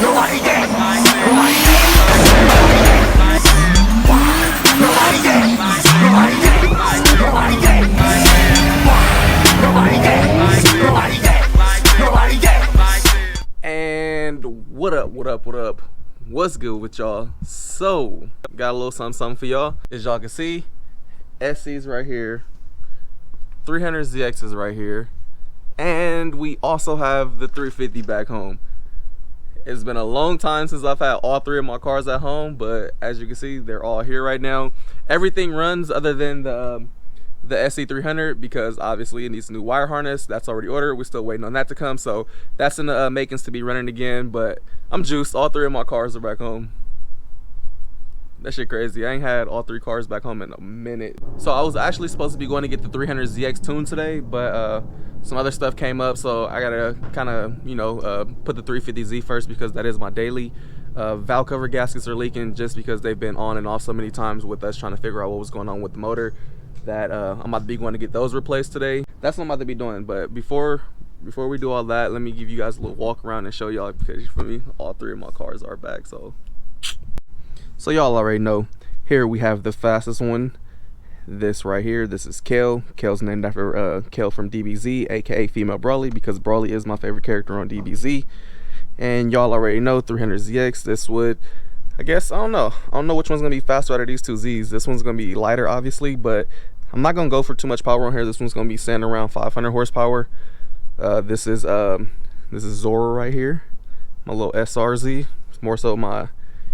And what up, what's good with y'all? So got a little something for y'all. As y'all can see, SC's right here, 300ZX is right here, and we also have the 350 back home. It's been a long time since I've had all three of my cars at home, but as you can see, they're all here right now. Everything runs other than the SC300, because obviously it needs a new wire harness. That's already ordered. We're still waiting on that to come, so that's in the makings to be running again. But I'm juiced. All three of my cars are back home. That shit crazy. I ain't had all three cars back home in a minute. So I was actually supposed to be going to get the 300ZX tuned today, but some other stuff came up, so I gotta kind of, you know, put the 350Z first, because that is my daily. Valve cover gaskets are leaking just because they've been on and off so many times with us trying to figure out what was going on with the motor, that I'm about to be going to get those replaced today. That's what I'm about to be doing. But before we do all that, let me give you guys a little walk around and show y'all, because for me, all three of my cars are back. So y'all already know, here we have the fastest one. This right here, this is Kale. Kale's named after Kale from DBZ, aka Female Brawly, because Brawly is my favorite character on DBZ. And y'all already know 300ZX. This would, I guess, I don't know which one's gonna be faster out of these two Z's. This one's gonna be lighter, obviously, but I'm not gonna go for too much power on here. This one's gonna be sitting around 500 horsepower. This is Zora right here, my little SRZ. It's more so my,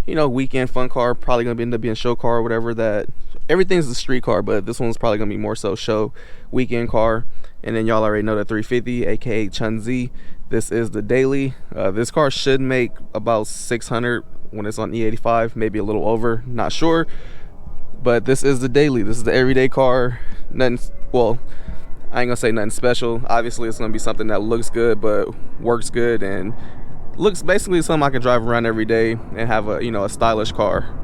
you know, weekend fun car. Probably gonna end up being show car or whatever. That everything's a street car, but this one's probably gonna be more so show weekend car. And then y'all already know the 350, aka Chun-Z. This is the daily. This car should make about 600 when it's on E85, maybe a little over, not sure. But this is the daily. This is the everyday car. Nothing, well, I ain't gonna say nothing special. Obviously it's gonna be something that looks good but works good, and looks basically something I can drive around every day and have a, you know, a stylish car.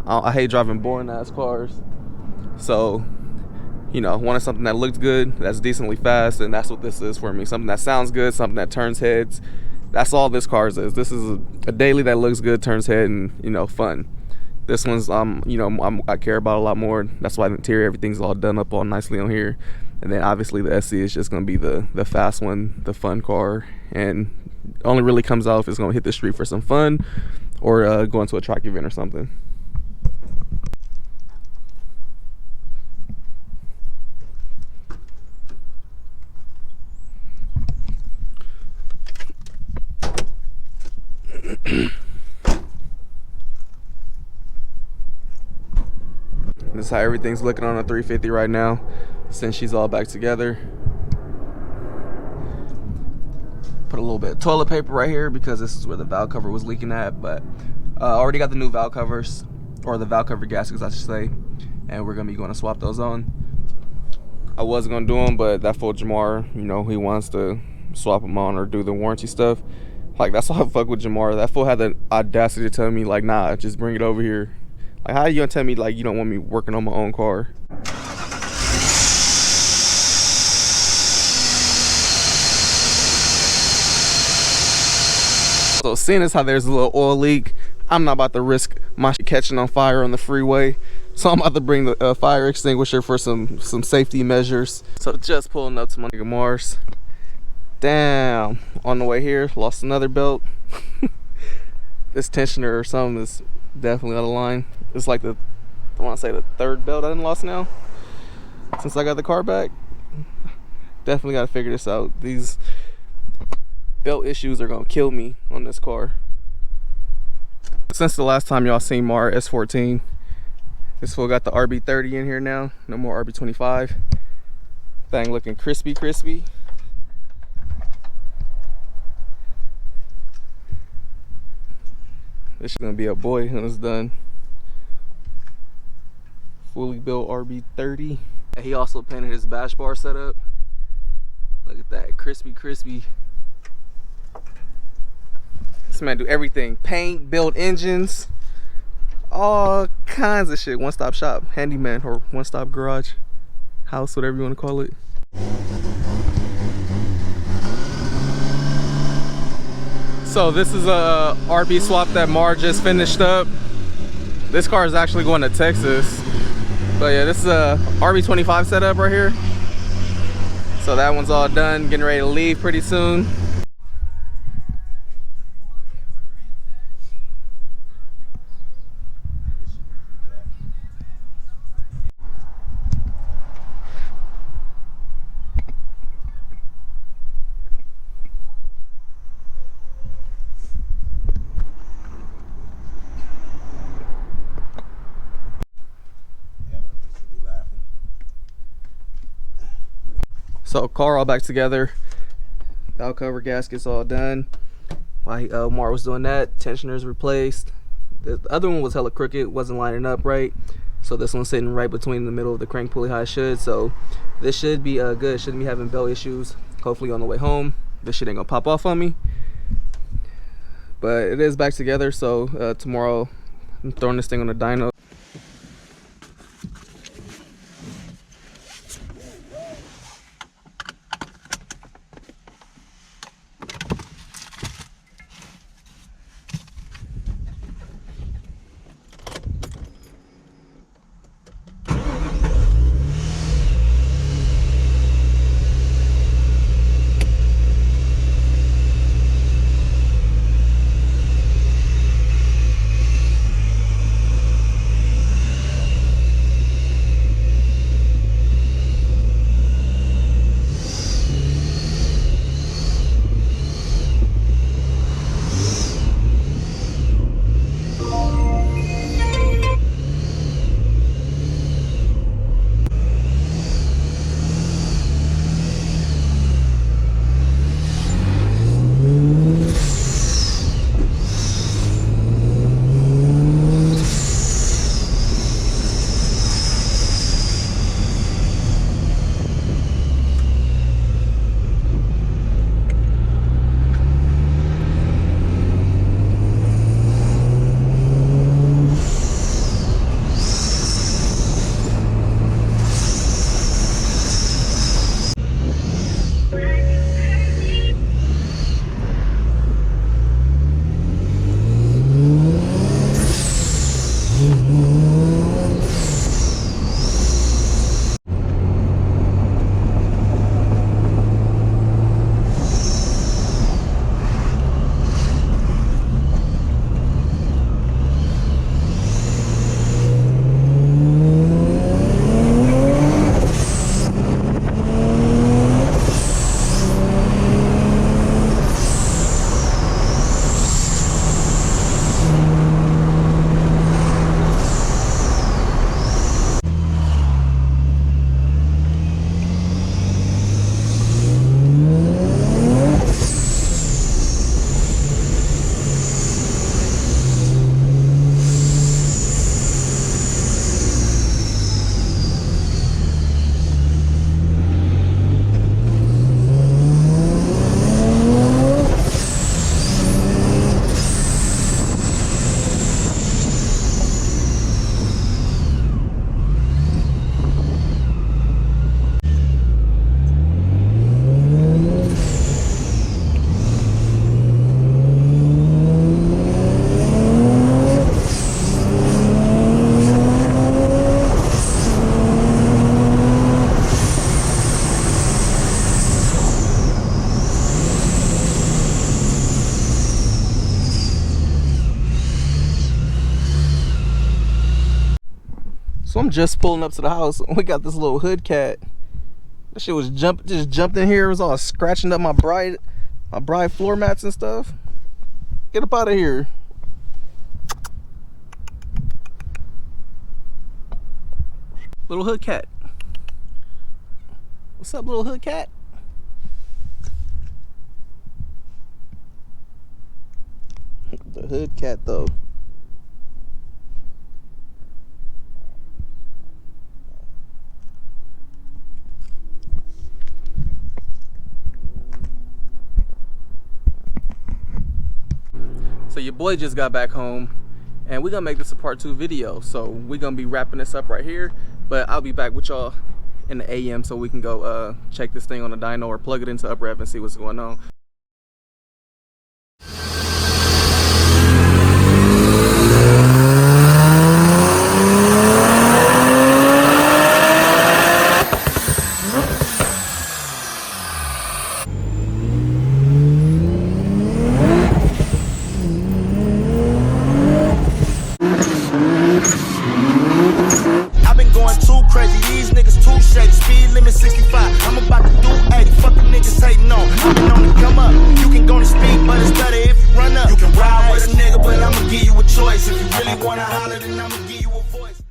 I hate driving boring ass cars, so, you know, wanted something that looks good, that's decently fast, and that's what this is for me. Something that sounds good, something that turns heads. That's all this car is. This is a daily that looks good, turns head, and, you know, fun. This one's you know, I care about a lot more. That's why the interior, everything's all done up all nicely on here. And then obviously the SC is just gonna be the fast one, the fun car, and only really comes out if it's gonna hit the street for some fun or going to a track event or something. This is how everything's looking on a 350 right now, since she's all back together. Put a little bit of toilet paper right here because this is where the valve cover was leaking at, but I already got the new valve covers, or the valve cover gaskets I should say, and we're gonna be going to swap those on. I was gonna do them, but that fool Jamar, you know, he wants to swap them on or do the warranty stuff. Like, that's why I fuck with Jamar. That fool had the audacity to tell me, like, nah, just bring it over here. Like, how are you gonna tell me, like, you don't want me working on my own car? So seeing as how there's a little oil leak, I'm not about to risk my shit catching on fire on the freeway. So I'm about to bring the fire extinguisher for some safety measures. So just pulling up to my nigga Mars. Damn, on the way here, lost another belt. This tensioner or something is definitely out of line. It's like I want to say the third belt I done lost now since I got the car back. Definitely got to figure this out. These belt issues are gonna kill me on this car. Since the last time y'all seen Mar S14, this fool got the RB30 in here now. No more RB25. Thing looking crispy. This is gonna be a boy when it's done. Fully built RB30. He also painted his bash bar setup. Look at that, crispy. This man do everything. Paint, build engines, all kinds of shit. One-stop shop, handyman, or one-stop garage, house, whatever you want to call it. So this is a RB swap that Mar just finished up. This car is actually going to Texas. But yeah, this is a RB25 setup right here. So that one's all done, getting ready to leave pretty soon. So car all back together, valve cover gaskets all done. While Mar was doing that, tensioners replaced. The other one was hella crooked, wasn't lining up right. So this one's sitting right between the middle of the crank pulley how it should. So this should be good, shouldn't be having belt issues. Hopefully on the way home, this shit ain't gonna pop off on me. But it is back together, so tomorrow I'm throwing this thing on the dyno. So I'm just pulling up to the house. We got this little hood cat. That shit was just jumped in here. It was all scratching up my bride floor mats and stuff. Get up out of here. Little hood cat. What's up, little hood cat? The hood cat though. So your boy just got back home and we're gonna make this a part 2 video. So we're gonna be wrapping this up right here, but I'll be back with y'all in the AM so we can go check this thing on the dyno or plug it into up rev and see what's going on. holler, then I'ma